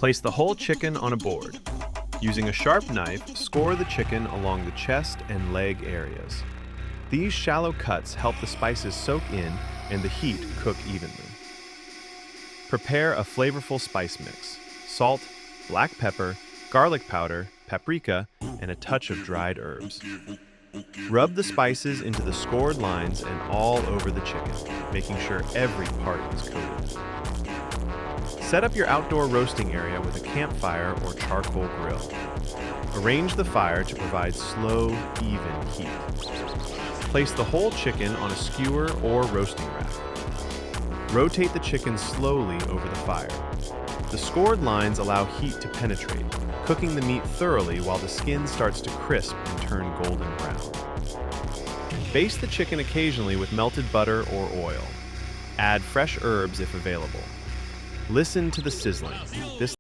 Place the whole chicken on a board. Using a sharp knife, score the chicken along the chest and leg areas. These shallow cuts help the spices soak in and the heat cook evenly. Prepare a flavorful spice mix: salt, black pepper, garlic powder, paprika, and a touch of dried herbs. Rub the spices into the scored lines and all over the chicken, making sure every part is coated. Set up your outdoor roasting area with a campfire or charcoal grill. Arrange the fire to provide slow, even heat. Place the whole chicken on a skewer or roasting rack. Rotate the chicken slowly over the fire. The scored lines allow heat to penetrate, cooking the meat thoroughly while the skin starts to crisp and turn golden brown. Baste the chicken occasionally with melted butter or oil. Add fresh herbs if available. Listen to the sizzling. This